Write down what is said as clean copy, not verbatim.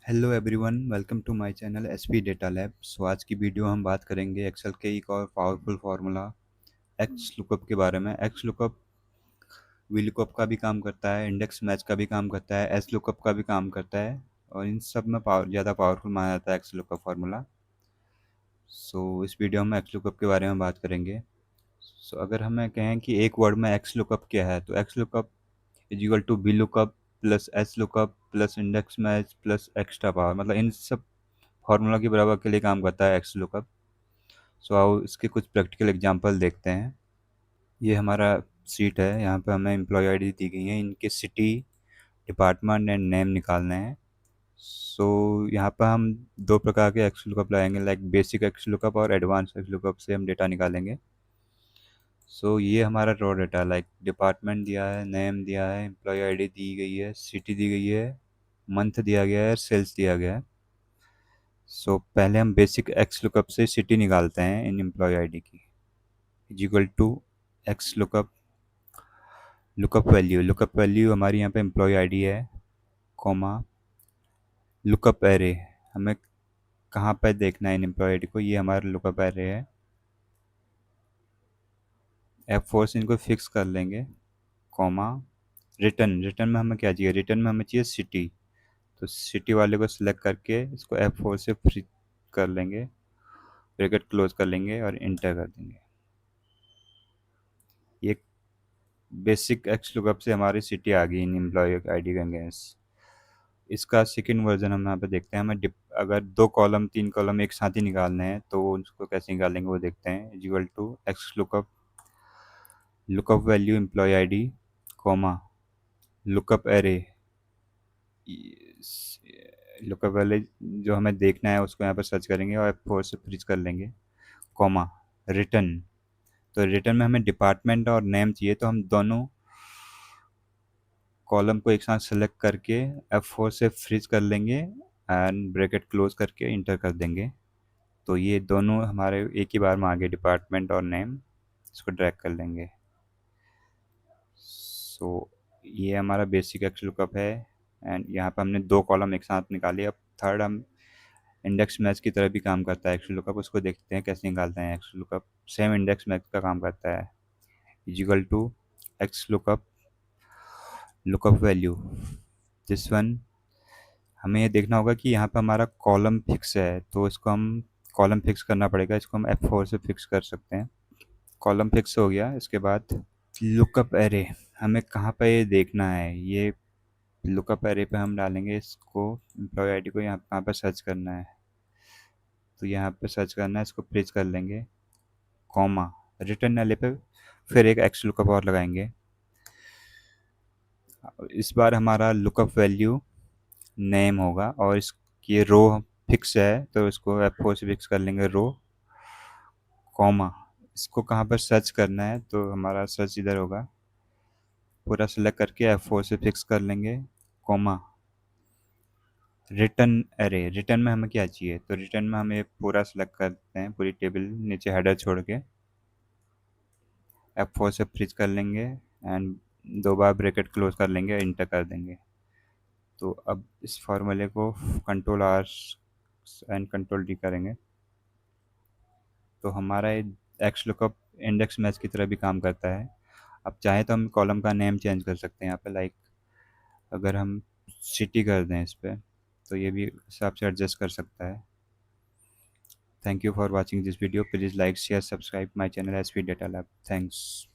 Hello everyone, welcome to my channel SP data lab. So आज की video हम बात करेंगे एक्सेल के एक और पावरफुल फार्मूला एक्स लुकअप के बारे में। एक्स लुकअप वी लुकअप का भी काम करता है, इंडेक्स मैच का भी काम करता है, एस लुकअप का भी काम करता है और इन सब में ज़्यादा पावरफुल माना जाता है एक्स लुकअप फार्मूला। सो इस वीडियो में एक्स लुकअप के बारे में बात करेंगे। सो अगर हमें कहें कि एक वर्ड में एक्स लुकअप क्या है, तो X lookup is equal to V lookup plus S lookup plus index match plus extra power, मतलब इन सब फार्मूला के बराबर के लिए काम करता है एक्स लुकअप। सो आओ इसके कुछ प्रैक्टिकल एग्जांपल देखते हैं। ये हमारा सीट है, यहाँ पे हमें एम्प्लॉय आईडी दी गई है, इनके सिटी, डिपार्टमेंट एंड नेम निकालने हैं। सो यहाँ पर हम दो प्रकार के एक्स लुकअप लगाएंगे, लाइक बेसिक एक्स लुकअप और एडवांस एक्स लुकअप से हम डेटा निकालेंगे। सो ये हमारा रॉ डेटा, लाइक डिपार्टमेंट दिया है, नेम दिया है, एम्प्लॉय आईडी दी गई है, सिटी दी गई है, मंथ दिया गया है, सेल्स दिया गया है। सो पहले हम बेसिक एक्स लुकअप से सिटी निकालते हैं इन एम्प्लॉय आईडी की, is equal to X lookup lookup value हमारी यहाँ पे एम्प्लॉय आईडी है, कॉमा लुकअप एरे। हमें कहाँ पर देखना है इन एम्प्लॉय आईडी को, ये हमारा लुकअप एरे है। F4 से इनको फिक्स कर लेंगे, कॉमा रिटर्न में हमें क्या चाहिए, रिटर्न में हमें चाहिए सिटी। तो सिटी वाले को सिलेक्ट करके इसको F4 से फ्री कर लेंगे, ब्रैकेट क्लोज कर लेंगे और इंटर कर देंगे। ये बेसिक एक्स लुकअप से हमारी सिटी आ गई इन एम्प्लॉय आईडी का अगेंस्ट। इसका सेकेंड वर्जन हम यहाँ पे देखते हैं। हमें अगर दो कॉलम तीन कॉलम एक साथ ही निकालने हैं तो उसको कैसे निकालेंगे वो देखते हैं। Equal to X lookup lookup value employee ID, comma lookup array. Lookup वाले जो हमें देखना है उसको यहाँ पर सर्च करेंगे और F4 से फ्रीज कर लेंगे, कॉमा रिटर्न। तो रिटर्न में हमें डिपार्टमेंट और नेम चाहिए, तो हम दोनों कॉलम को एक साथ सेलेक्ट करके F4 से फ्रीज कर लेंगे एंड ब्रैकेट क्लोज करके इंटर कर देंगे। तो ये दोनों हमारे एक ही बार में आ गए, डिपार्टमेंट और नेम। इसको ड्रैग कर लेंगे। सो ये हमारा बेसिक एक्स लुकअप है एंड यहाँ पर हमने दो कॉलम एक साथ निकाले। अब थर्ड हम इंडेक्स मैच की तरह भी काम करता है एक्स लुकअप, उसको देखते हैं कैसे निकालते हैं। X lookup same index match का काम करता है, equal to X lookup lookup value this one. हमें ये देखना होगा कि यहाँ पे हमारा कॉलम फिक्स है, तो इसको हम कॉलम फिक्स करना पड़ेगा। इसको हम F4 से फिक्स कर सकते हैं। कॉलम फिक्स हो गया। इसके बाद लुकअप एरे, हमें कहाँ पे ये देखना है, ये लुकअप एरे पे हम डालेंगे इसको, एम्प्लॉय आईडी को यहाँ कहाँ पर सर्च करना है, तो यहाँ पे सर्च करना है, इसको प्रेस कर लेंगे, कॉमा रिटर्न वाले पे फिर एक एक्स लुकअप और लगाएंगे। इस बार हमारा लुकअप वैल्यू नेम होगा और इसकी रो फिक्स है, तो इसको F4 से फिक्स कर लेंगे, रो, कॉमा इसको कहाँ पर सर्च करना है, तो हमारा सर्च इधर होगा। पूरा सेलेक्ट करके F4 से फिक्स कर लेंगे, कॉमा रिटर्न एरे। रिटर्न में हमें क्या चाहिए, तो रिटर्न में हमें पूरा सेलेक्ट करते हैं, पूरी टेबल नीचे हेडर छोड़ के F4 से फ्रीज कर लेंगे एंड दो बार ब्रैकेट क्लोज कर लेंगे, इंटर कर देंगे। तो अब इस फार्मूले को control R and control D करेंगे तो हमारा एक्स लुकअप इंडेक्स मैच की तरह भी काम करता है। अब चाहे तो हम कॉलम का नेम चेंज कर सकते हैं यहाँ पे, लाइक अगर हम सिटी कर दें इस पर, तो ये भी हिसाब से एडजस्ट कर सकता है। Thank you for watching this video. Please like share subscribe my channel SP data lab. Thanks.